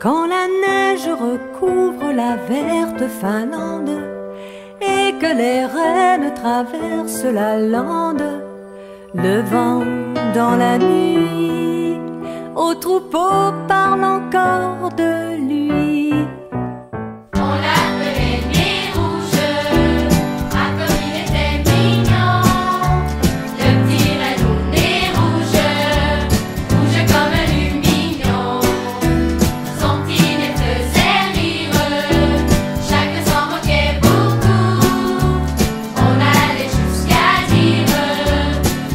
Quand la neige recouvre la verte Finlande et que les rennes traversent la lande, le vent dans la nuit au troupeau parle encore de lui. On l'appelait Nez Rouge, ah comme il était mignon, le petit renne au nez rouge, rouge comme un lumignon. Son petit nez faisait rire, chacun s'en moquait beaucoup. On allait jusqu'à dire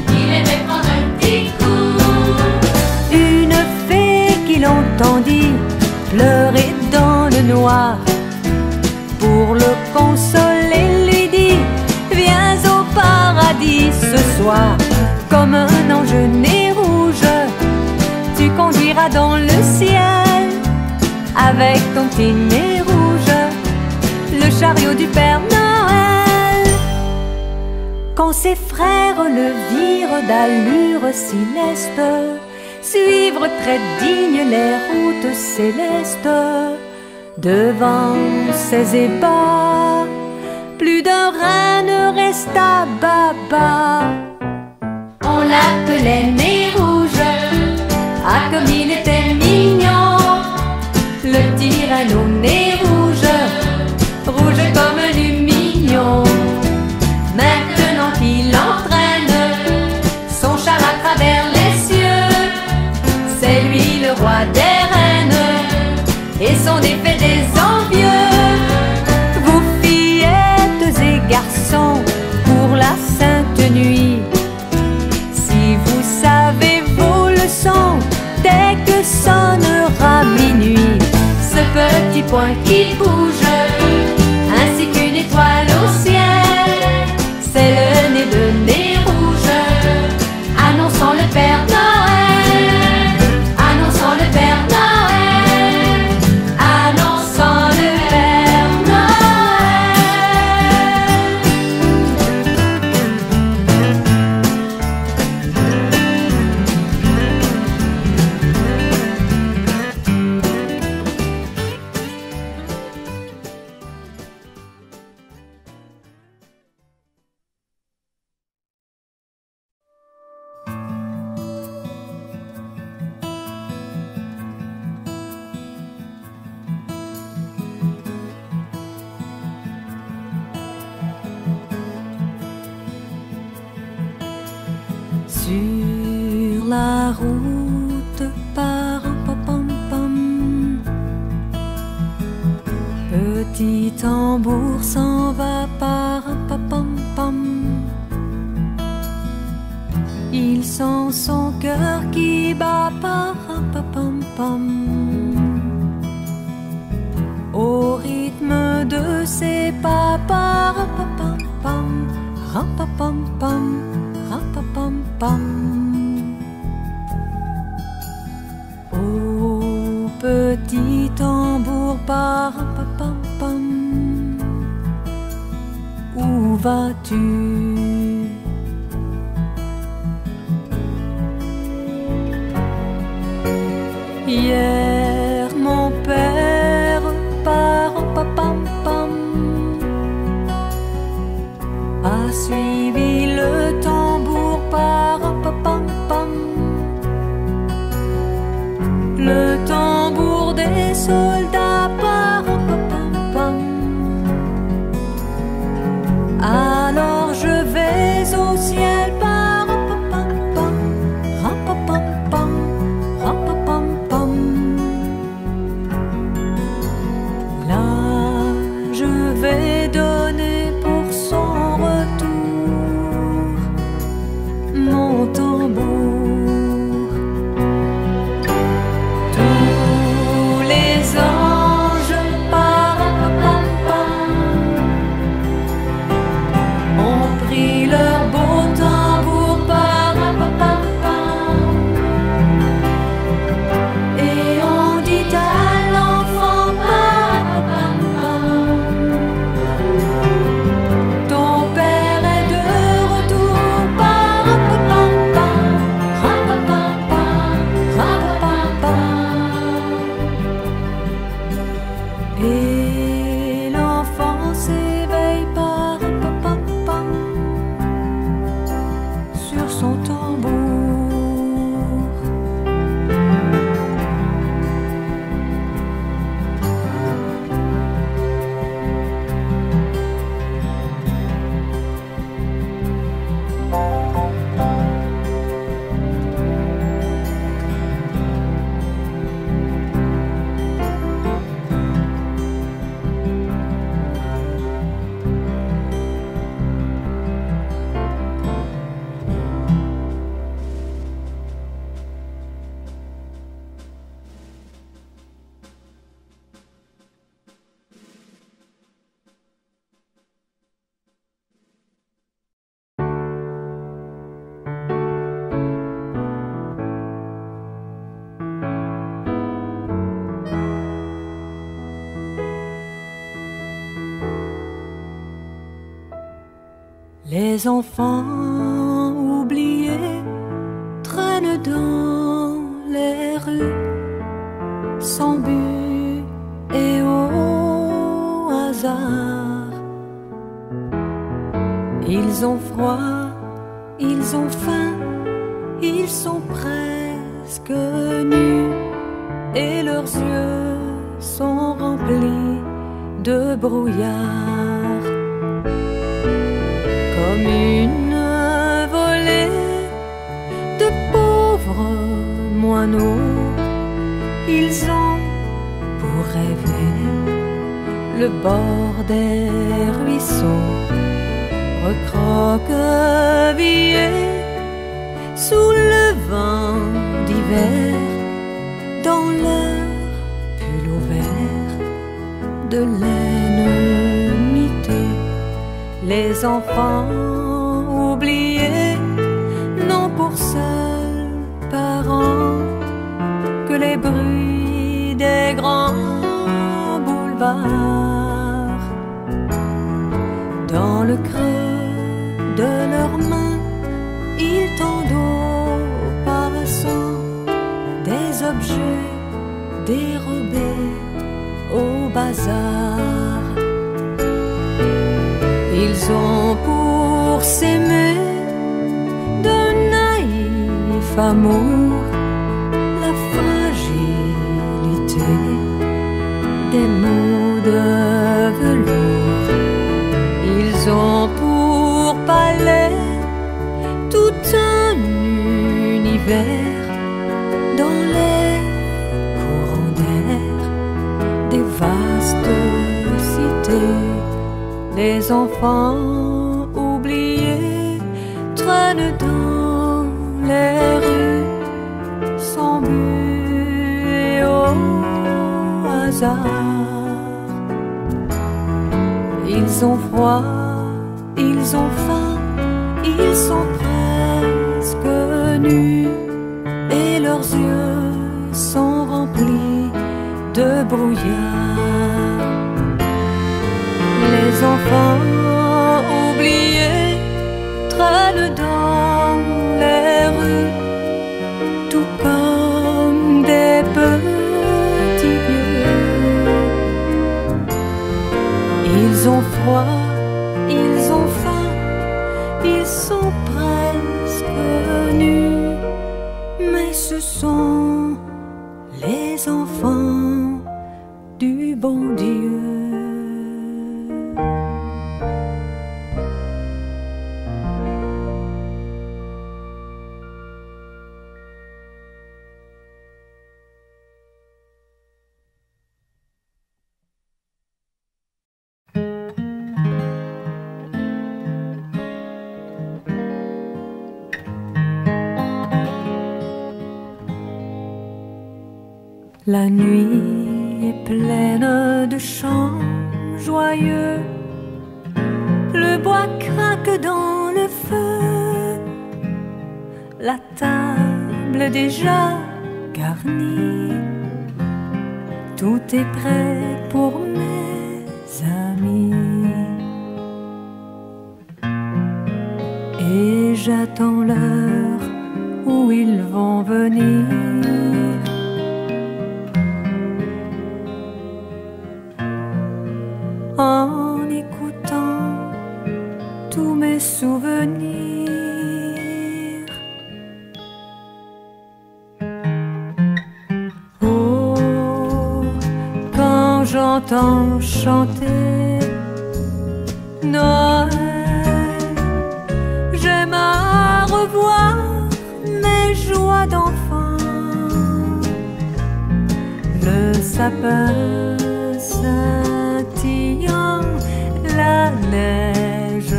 qu'il aimait prendre un petit coup. Une fée qui l'entendit pleurer dans le noir, pour le consoler lui dit: viens au paradis ce soir. Comme un ange nez rouge, tu conduiras dans le ciel avec ton petit nez rouge le chariot du Père Noël. Quand ses frères le virent d'allure si leste, suivre très digne les routes célestes, devant ces ébats, plus d'un reine ne resta baba. On l'appelait Nez Rouge, Ah comme il était mignon, le petit renne au nez rouge, rouge comme un lumignon. Maintenant qu'il entraîne son char à travers les cieux, c'est lui le roi des reines et son défait des envieux. Vous fillettes et garçons, pour la sainte nuit, si vous savez vos leçons, dès que sonnera minuit, ce petit point qui bouge, ainsi qu'une étoile au ciel, c'est le nez de Nez Rouge, annonçant le Père Noël, annonçant le Père Noël, annonçant le Père Noël. Sur la route par pam pam, petit tambour s'en va par pam pam. Il sent son cœur qui bat par pam pam, au rythme de ses pas par pam pam, pam pam pam. Pam, pam. Oh petit tambour par pam, pam. Où vas-tu? Hier mon père par pam, pam a suivi le tambour par pam pam, le tambour des soldats par pam pam. Alors je vais Les enfants oubliés traînent dans les rues, sans but et au hasard. Ils ont froid, ils ont faim, ils sont presque nus, et leurs yeux sont remplis de brouillard. Comme une volée de pauvres moineaux, ils ont pour rêver le bord des ruisseaux, recroquevillés sous le vent d'hiver, dans leur pull vert de laine mitée. Les enfants oubliés n'ont pour seuls parents que les bruits des grands boulevards. Dans le creux de leurs mains, ils tendent aux passants des objets dérobés au bazar. Ils ont pour s'aimer de naïf amour la fragilité des mots de velours. Ils ont pour palais tout un univers dans les courants d'air des vastes cités. Les enfants oubliés traînent dans les rues, sans but et au hasard. Ils ont froid, ils ont faim, ils sont presque nus, et leurs yeux sont remplis de brouillard. Les enfants oubliés traînent dans les rues, tout comme des petits vieux. Ils ont froid, ils ont faim, ils sont presque nus, mais ce sont les enfants du bon Dieu. La nuit est pleine de chants joyeux, le bois craque dans le feu, la table déjà garnie, tout est prêt pour mes amis. Et j'attends l'heure où ils vont venir. En écoutant tous mes souvenirs. Oh, quand j'entends chanter Noël, j'aime à revoir mes joies d'enfant, le sapin scintillant, la neige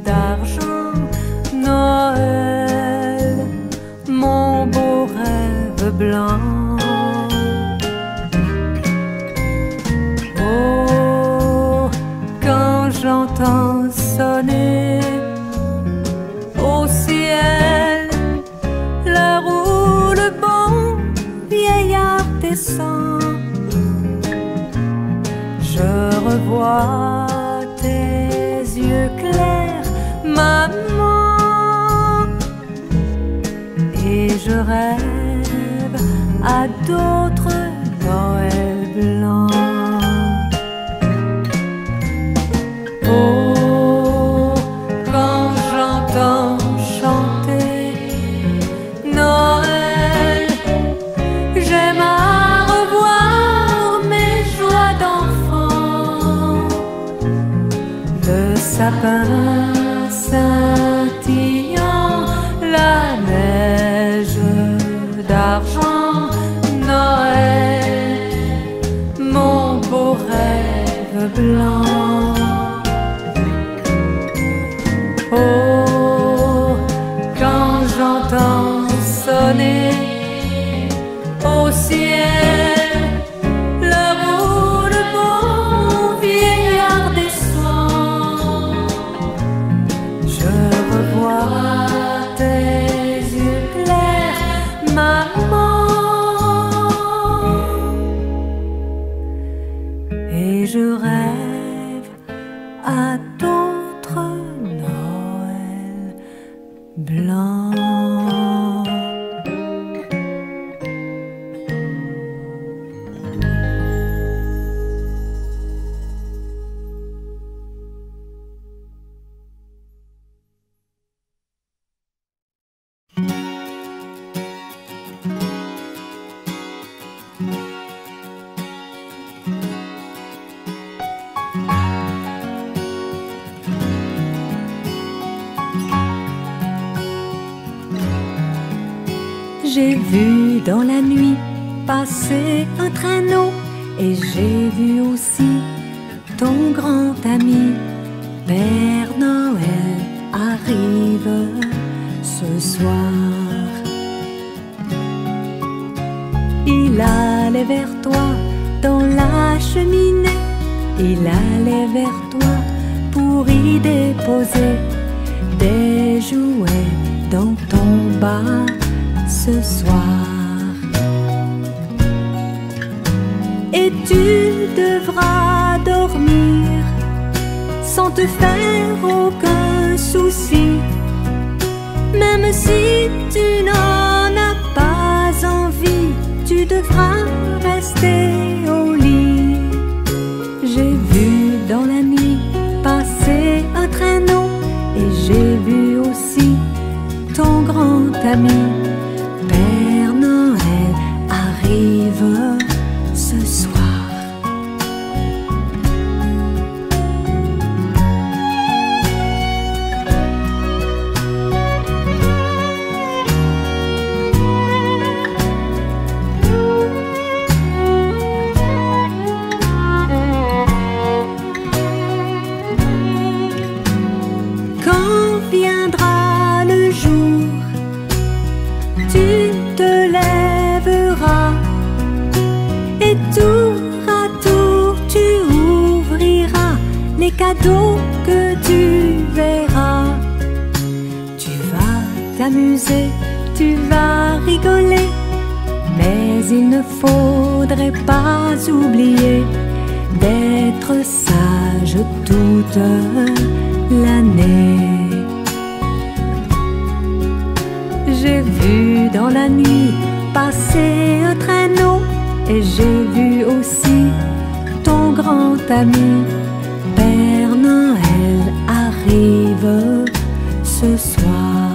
d'argent, Noël, mon beau rêve blanc. Oh, quand j'entends sonner au ciel l'heure où le bon vieillard descend, je revois tes yeux clairs, je rêve à d'autres Noëls blancs. Oh, quand j'entends chanter Noël, j'aime à revoir mes joies d'enfant. Le sapin scintillant, la neige d'argent, Noël, mon beau rêve blanc. Oh, quand j'entends sonner au ciel l'heure où le bon vieillard descend, je revois tes yeux clairs, maman, et je rêve à d'autres Noëls blancs. J'ai vu dans la nuit passer un traîneau et j'ai vu aussi ton grand ami. Père Noël arrive ce soir. Il allait vers toi dans la cheminée, il allait vers toi pour y déposer des jouets dans ton bas ce soir. Et tu devras dormir sans te faire aucun souci, même si tu n'en as pas envie, tu devras rester au lit. J'ai vu dans la nuit passer un traîneau et j'ai vu aussi ton grand ami. Père Noël arrive ce soir. Quand viendra le jour, tu te lèveras et tour à tour tu ouvriras les cadeaux que tu verras. Tu vas t'amuser, tu vas rigoler, mais il ne faudrait pas oublier d'être sage toute l'année. J'ai vu dans la nuit passer un traîneau et j'ai vu aussi ton grand ami. Père Noël arrive ce soir.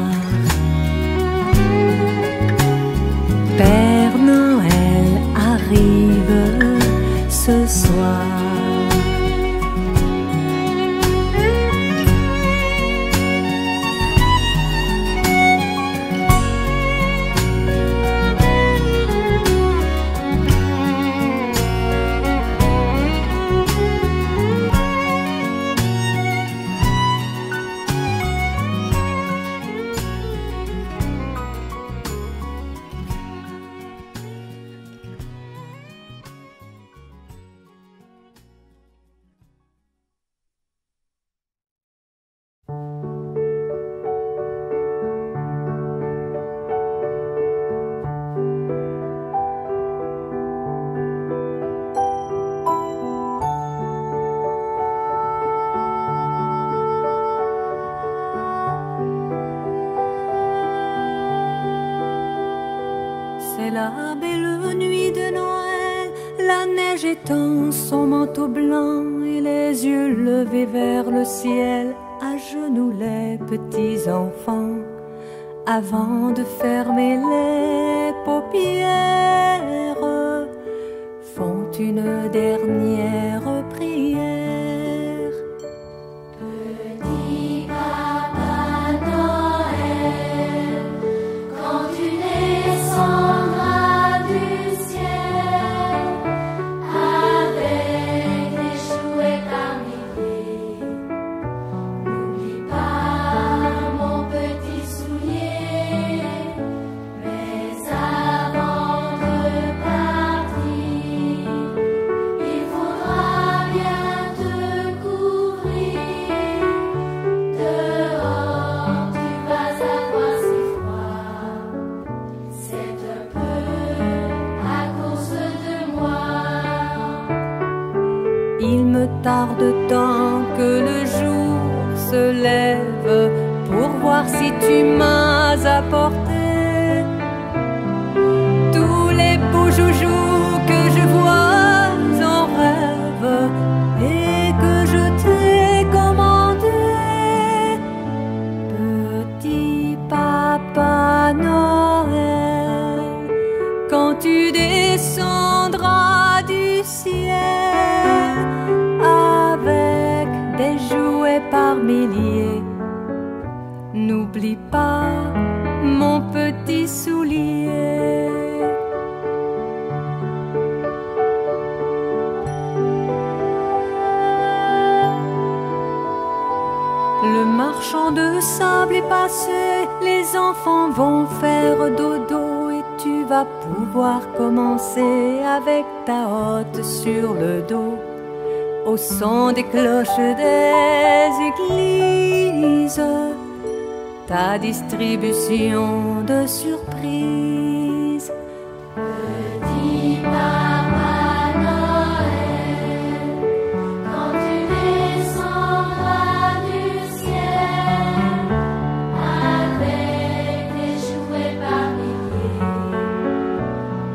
Père Noël arrive ce soir. la belle nuit de Noël, la neige étend son manteau blanc et les yeux levés vers le ciel, à genoux les petits enfants, avant de fermer les paupières, font une dernière prière. Petit Papa Noël, quand tu descendras du ciel, avec des jouets par milliers, n'oublie pas mon petit soulier, mais avant de partir, il faudra bien te couvrir. Dehors, tu vas avoir si froid. C'est un peu à cause de moi. Il me tarde tant que le jour se lève pour voir si tu m'as apporté tous les beaux joujoux que je vois en rêve et que je t'ai commandé. Petit Papa Noël, quand tu descendras du ciel avec des jouets par milliers, n'oublie pas mon petit soulier. Le marchand de sable est passé, les enfants vont faire dodo et tu vas pouvoir commencer avec ta hotte sur le dos, au son des cloches des églises, ta distribution de surprises. Petit Papa Noël, quand tu descendras du ciel, avec des jouets par milliers,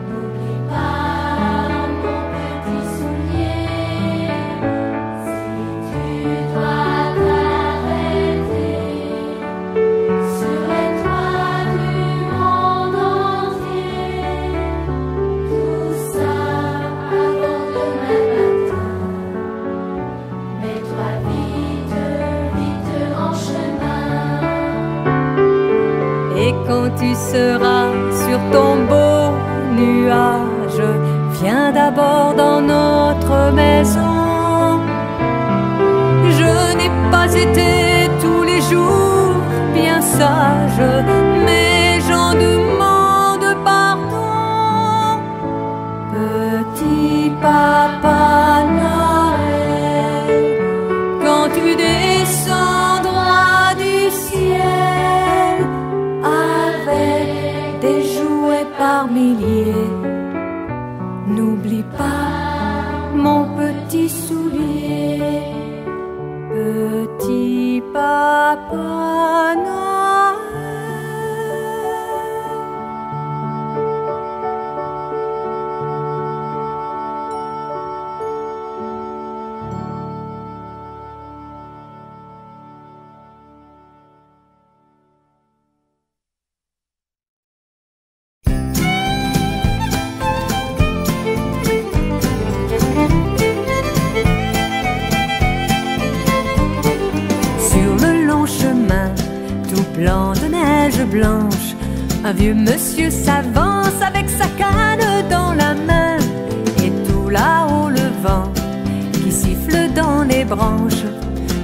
n'oublie pas mon petit soulier. Si tu dois t'arrêter sur les toits du monde entier, tout ça avant demain matin. Mets-toi vite, vite en chemin. Et quand tu seras sur ton beau nuage, viens d'abord dans notre maison. Je n'ai pas été tous les jours bien sage, mais j'en demande pardon. Petit Papa Noël, quand tu descendras du ciel avec des jouets par milliers, n'oublie pas mon petit soulier. Petit Papa Noël. Sur le long chemin, tout blanc de neige blanche, un vieux monsieur s'avance avec sa canne dans la main. Et tout là-haut le vent qui siffle dans les branches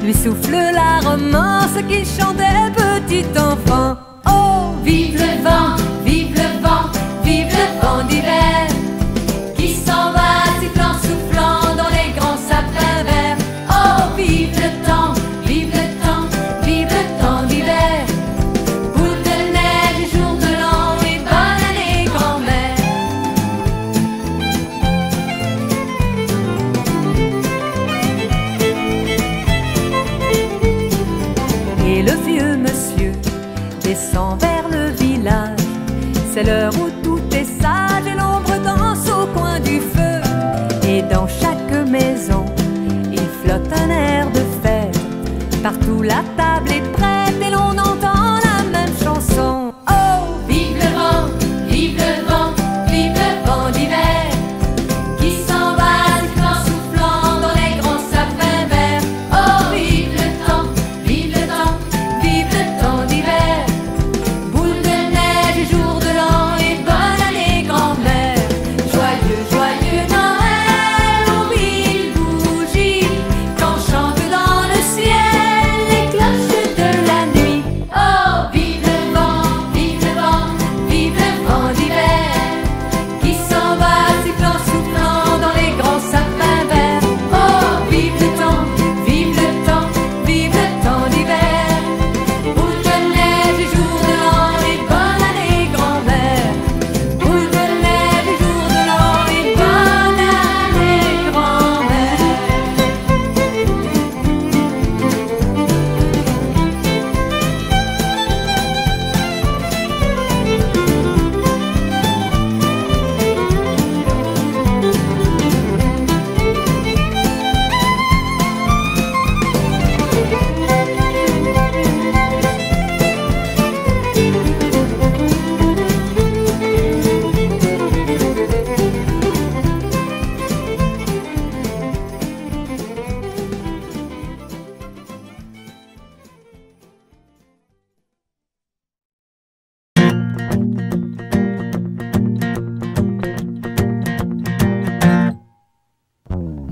lui souffle la romance qu'il chantait petit enfant. Oh, vive le vent, vive le vent, vive le vent d'hiver, qui s'en va sifflant, soufflant dans les grands sapins verts. Oh, vive le temps, vive le temps, vive le temps d'hiver, boule de neige et jour de l'an et bonne année grand-mère. Et le vieux monsieur descend vers le village, c'est l'heure où tout est sage. chuchotent un air de fête. Partout la table est prête et l'on entend la même chanson. Oh, Vive le vent, vive le vent, vive le vent d'hiver qui s'en va sifflant, soufflant dans les grands sapins verts. Oh, vive le temps, vive le temps, vive le temps d'hiver. Boule de neige et jour de l'an et bonne année grand-mère. Joyeux, joyeux Noël aux mille bougies quand chantent dans le ciel les cloches de la nuit. Oh, vive le vent, vive le vent, vive le vent d'hiver qui s'en va sifflant, soufflant dans les grands sapins verts. Oh, vive le temps, vive le temps, vive le temps d'hiver. Boule de neige et jour de l'an et bonne année grand-mère. Boule de neige et jour de l'an et bonne année grand-mère.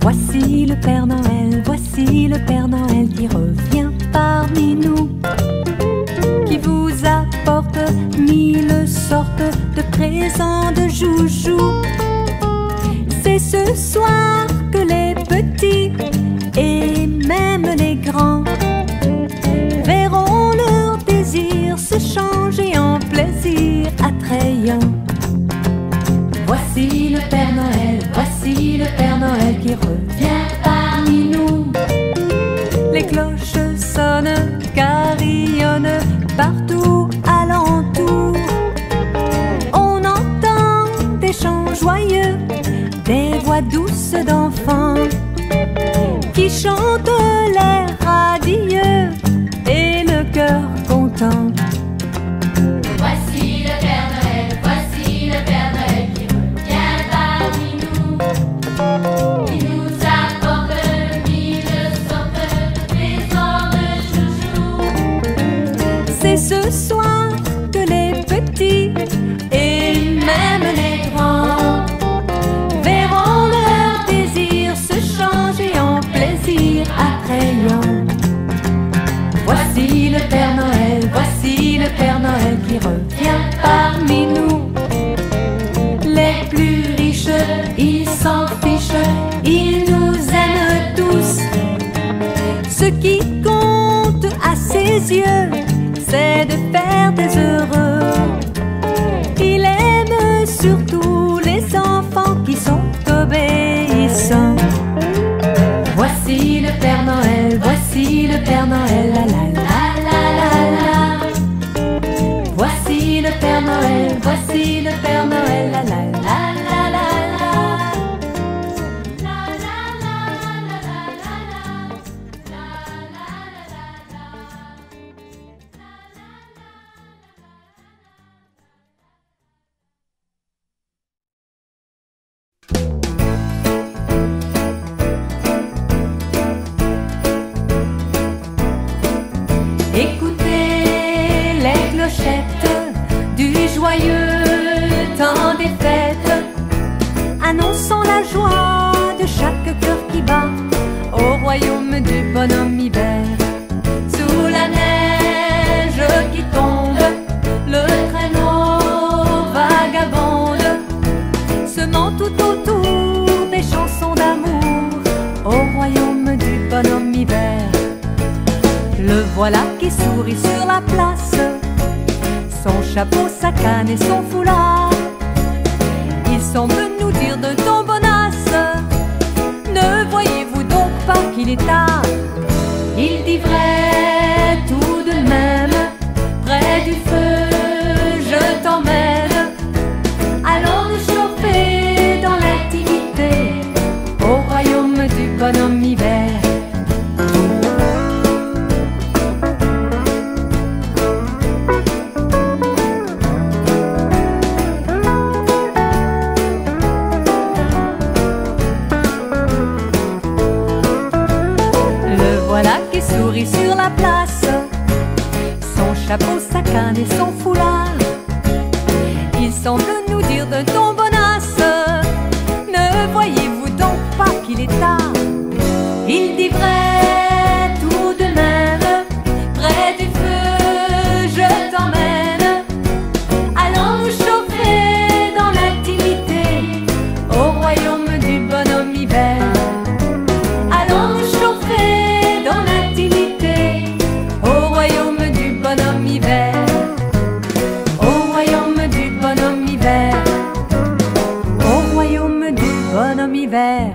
Voici le Père Noël qui revient parmi nous, qui vous apporte mille sortes de présents de joujoux. C'est ce soir que les petits et même les grands verront leurs désirs se changer en plaisir attrayant. Voici le Père Noël qui revient parmi nous. Les cloches sonnent, carillonnent partout alentour. On entend des chants joyeux, des voix douces d'enfants qui chantent l'air radieux et le cœur content. Voici le Père Noël qui revient parmi nous, qui nous apporte mille sortes de présents de chouchous. C'est ce soir que les petits et même les grands verront leurs désirs se changer en plaisir attrayant. Voici le Père Noël qui revient parmi nous. Les plus riches, ils s'en fichent, ils nous aiment tous. Ce qui compte à ses yeux, c'est de faire des heureux. Il aime surtout les enfants qui sont obéissants. Voici le Père Noël, la la la la la la. Voici le Père Noël, la la la la la la. Écoutez les clochettes du joyeux temps des fêtes, annonçant la joie de chaque cœur qui bat au royaume du bonhomme hiver. Sous la neige qui tombe, le traîneau vagabonde, semant tout autour des chansons d'amour au royaume du bonhomme hiver. Le voilà qui sourit sur la place, son chapeau, sa canne et son foulard. Il semble nous dire d'un ton bonasse: ne voyez-vous donc pas qu'il est tard? Il dit vrai tout de même, près du feu je t'emmène. Allons nous chauffer dans l'intimité au royaume du bonhomme hiver. qui sourit sur la place, son chapeau, sa canne et son foulard. Il semble nous dire d'un ton bonasse: ne voyez-vous donc pas qu'il est tard? Il dit vrai tout de même, près du feu je t'emmène. Allons nous chauffer dans l'intimité au royaume du bonhomme hiver. Allons nous chauffer dans l'intimité au royaume du bonhomme hiver. Au royaume du bonhomme hiver. Au royaume du bonhomme hiver.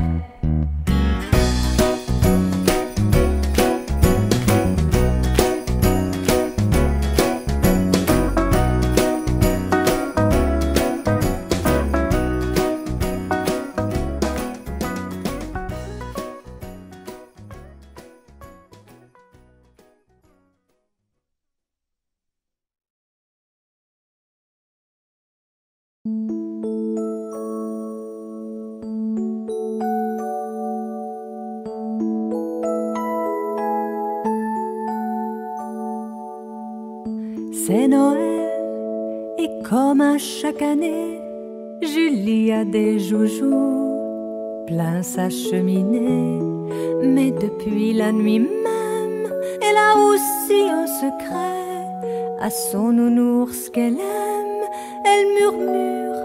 C'est Noël et comme à chaque année, Julie a des joujoux plein sa cheminée. Mais depuis la nuit même, elle a aussi un secret. À son nounours qu'elle aime, elle murmure: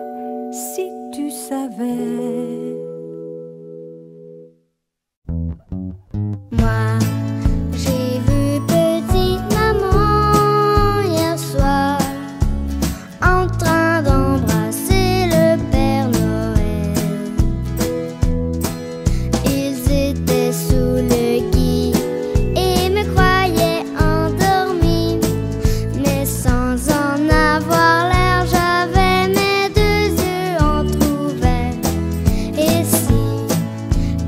si tu savais. Moi, j'ai vu petite maman hier soir en train d'embrasser le Père Noël. Ils étaient sous le gui et me croyaient endormie, mais sans en avoir l'air, j'avais mes deux yeux entr'ouverts. Et si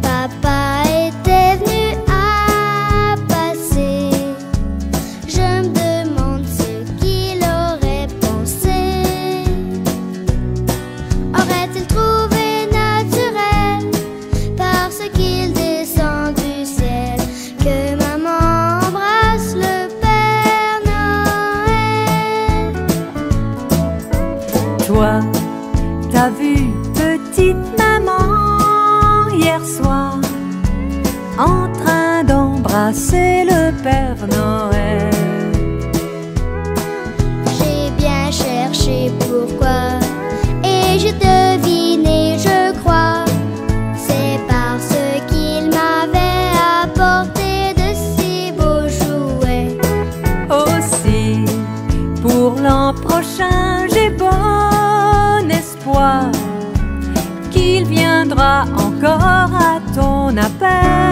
papa était venu à passer, je me demande ce qu'il aurait pensé. Aurait-il trouvé naturel, parce qu'il descend du ciel, que maman embrasse le Père Noël? Toi, t'as vu petite maman hier soir en train d'embrasser le Père Noël. J'ai bien cherché pourquoi, et j'ai deviné, je crois. C'est parce qu'il m'avait apporté de si beaux jouets. Aussi, pour l'an prochain, j'ai bon espoir qu'il viendra encore à ton appel.